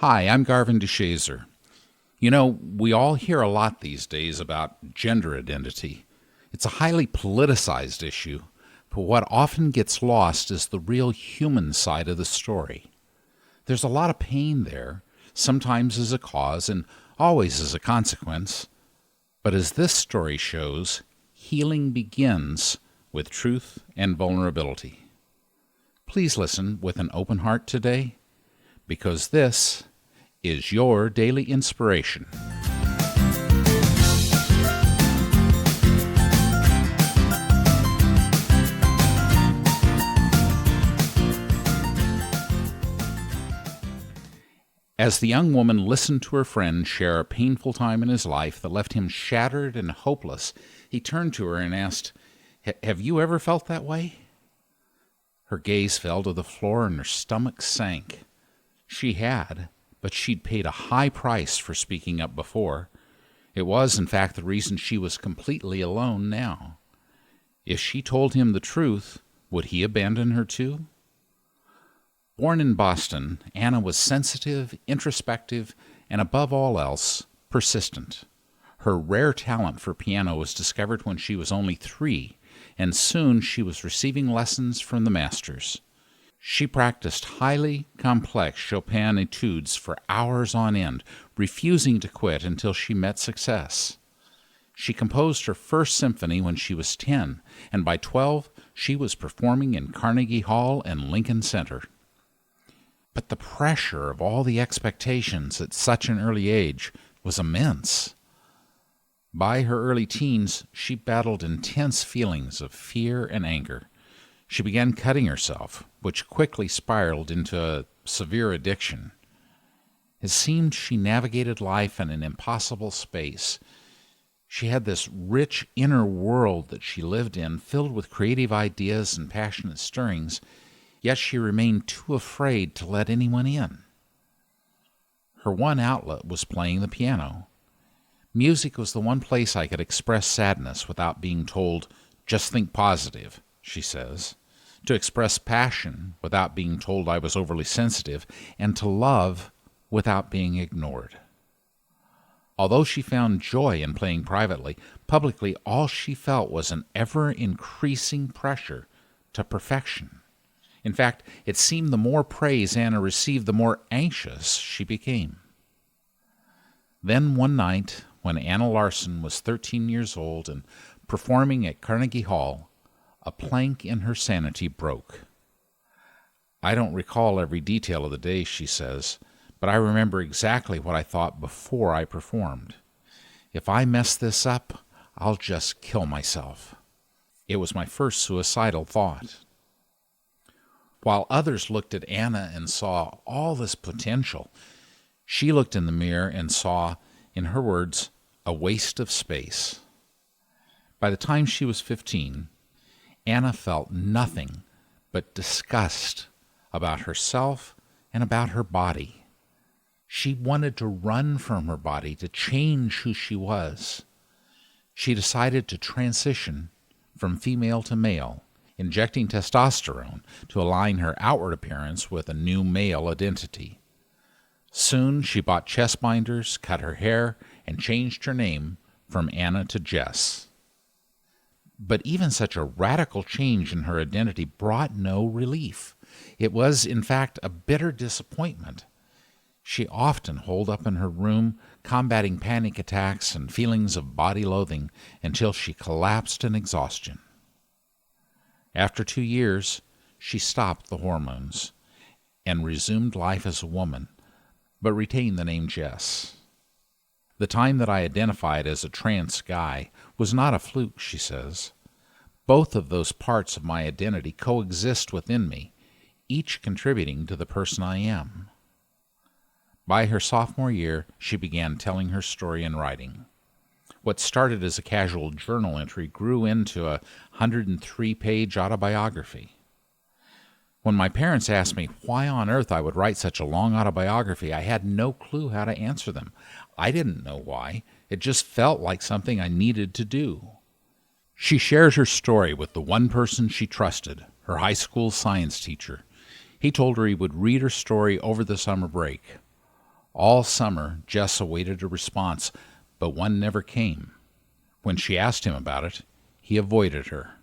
Hi, I'm Garvin DeShazer. You know, we all hear a lot these days about gender identity. It's a highly politicized issue, but what often gets lost is the real human side of the story. There's a lot of pain there, sometimes as a cause and always as a consequence. But as this story shows, healing begins with truth and vulnerability. Please listen with an open heart today, because this is your daily inspiration. As the young woman listened to her friend share a painful time in his life that left him shattered and hopeless, he turned to her and asked, "Have you ever felt that way?" Her gaze fell to the floor and her stomach sank. She had, but she'd paid a high price for speaking up before. It was, in fact, the reason she was completely alone now. If she told him the truth, would he abandon her too? Born in Boston, Anna was sensitive, introspective, and above all else, persistent. Her rare talent for piano was discovered when she was only 3, and soon she was receiving lessons from the masters. She practiced highly complex Chopin etudes for hours on end, refusing to quit until she met success. She composed her first symphony when she was 10, and by 12 she was performing in Carnegie Hall and Lincoln Center. But the pressure of all the expectations at such an early age was immense. By her early teens, she battled intense feelings of fear and anger. She began cutting herself, which quickly spiraled into a severe addiction. It seemed she navigated life in an impossible space. She had this rich inner world that she lived in, filled with creative ideas and passionate stirrings, yet she remained too afraid to let anyone in. Her one outlet was playing the piano. Music was the one place I could express sadness without being told, "Just think positive," she says. To express passion without being told I was overly sensitive, and to love without being ignored. Although she found joy in playing privately, publicly all she felt was an ever-increasing pressure to perfection. In fact, it seemed the more praise Anna received, the more anxious she became. Then one night, when Anna Larson was 13 years old and performing at Carnegie Hall, a plank in her sanity broke. "I don't recall every detail of the day," she says, "but I remember exactly what I thought before I performed. If I mess this up, I'll just kill myself. It was my first suicidal thought." While others looked at Anna and saw all this potential, she looked in the mirror and saw, in her words, a waste of space. By the time she was 15, Anna felt nothing but disgust about herself and about her body. She wanted to run from her body, to change who she was. She decided to transition from female to male, injecting testosterone to align her outward appearance with a new male identity. Soon she bought chest binders, cut her hair, and changed her name from Anna to Jess. But even such a radical change in her identity brought no relief. It was, in fact, a bitter disappointment. She often holed up in her room, combating panic attacks and feelings of body loathing until she collapsed in exhaustion. After 2 years, she stopped the hormones and resumed life as a woman, but retained the name Jess. "The time that I identified as a trans guy was not a fluke," she says. "Both of those parts of my identity coexist within me, each contributing to the person I am." By her sophomore year, she began telling her story in writing. What started as a casual journal entry grew into a 103-page autobiography. When my parents asked me why on earth I would write such a long autobiography, I had no clue how to answer them. I didn't know why. It just felt like something I needed to do. She shares her story with the one person she trusted, her high school science teacher. He told her he would read her story over the summer break. All summer, Jess awaited a response, but one never came. When she asked him about it, he avoided her.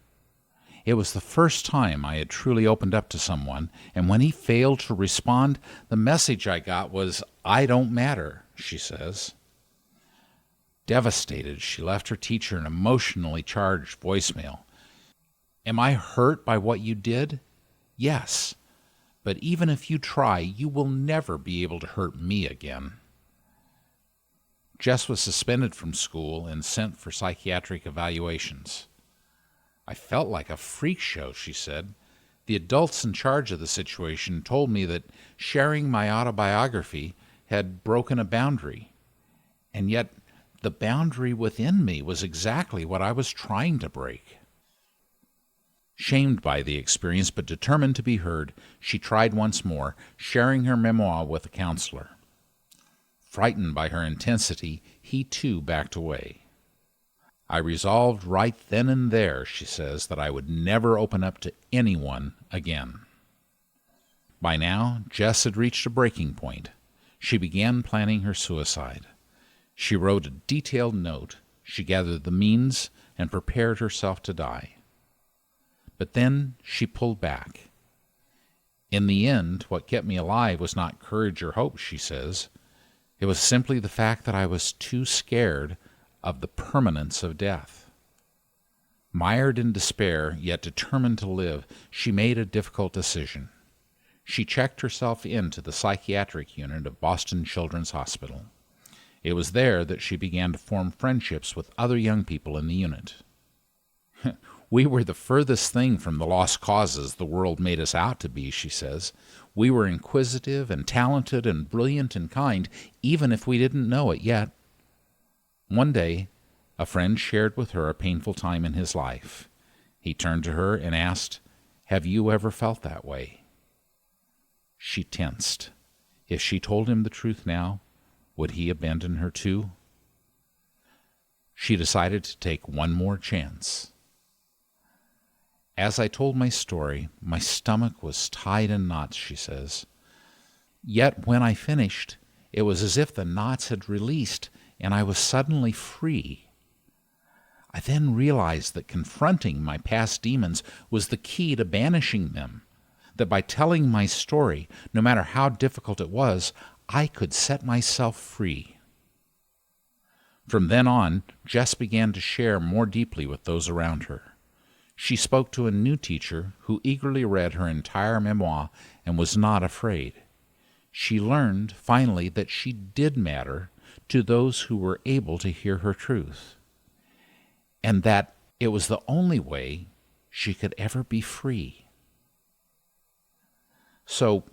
It was the first time I had truly opened up to someone, and when he failed to respond, the message I got was, "I don't matter," she says. Devastated, she left her teacher an emotionally charged voicemail. "Am I hurt by what you did? Yes. But even if you try, you will never be able to hurt me again." Jess was suspended from school and sent for psychiatric evaluations. "I felt like a freak show," she said. "The adults in charge of the situation told me that sharing my autobiography had broken a boundary. And yet, the boundary within me was exactly what I was trying to break." Shamed by the experience, but determined to be heard, she tried once more, sharing her memoir with a counselor. Frightened by her intensity, he too backed away. "I resolved right then and there," she says, "that I would never open up to anyone again." By now, Jess had reached a breaking point. She began planning her suicide. She wrote a detailed note, she gathered the means, and prepared herself to die. But then she pulled back. "In the end, what kept me alive was not courage or hope," she says. "It was simply the fact that I was too scared of the permanence of death." Mired in despair, yet determined to live, she made a difficult decision. She checked herself into the psychiatric unit of Boston Children's Hospital. It was there that she began to form friendships with other young people in the unit. "We were the furthest thing from the lost causes the world made us out to be," she says. "We were inquisitive and talented and brilliant and kind, even if we didn't know it yet." One day, a friend shared with her a painful time in his life. He turned to her and asked, "Have you ever felt that way?" She tensed. If she told him the truth now, would he abandon her too? She decided to take one more chance. "As I told my story, my stomach was tied in knots," she says. "Yet when I finished, it was as if the knots had released and I was suddenly free. I then realized that confronting my past demons was the key to banishing them, that by telling my story, no matter how difficult it was, I could set myself free." From then on, Jess began to share more deeply with those around her. She spoke to a new teacher who eagerly read her entire memoir and was not afraid. She learned, finally, that she did matter to those who were able to hear her truth, and that it was the only way she could ever be free. So,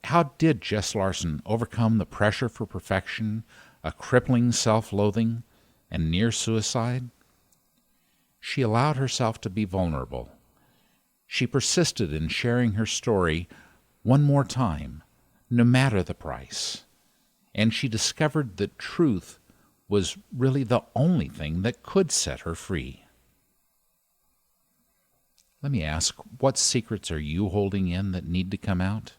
how did Jess Larson overcome the pressure for perfection, a crippling self-loathing, and near suicide? She allowed herself to be vulnerable. She persisted in sharing her story one more time, no matter the price. And she discovered that truth was really the only thing that could set her free. Let me ask, what secrets are you holding in that need to come out?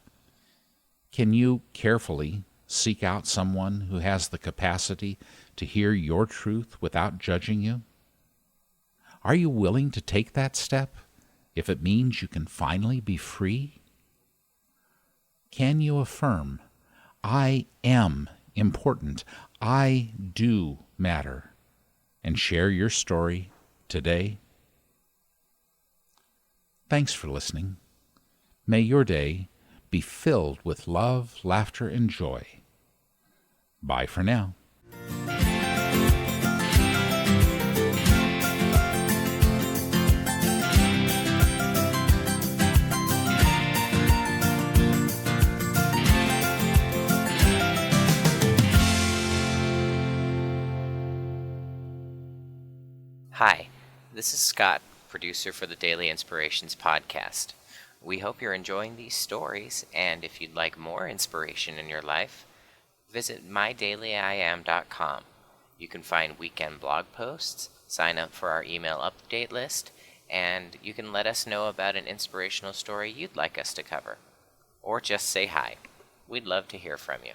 Can you carefully seek out someone who has the capacity to hear your truth without judging you? Are you willing to take that step if it means you can finally be free? Can you affirm, "I am important, I do matter," and share your story today? Thanks for listening. May your day be filled with love, laughter, and joy. Bye for now. Hi, this is Scott, producer for the Daily Inspirations podcast. We hope you're enjoying these stories, and if you'd like more inspiration in your life, visit mydailyim.com. You can find weekend blog posts, sign up for our email update list, and you can let us know about an inspirational story you'd like us to cover. Or just say hi. We'd love to hear from you.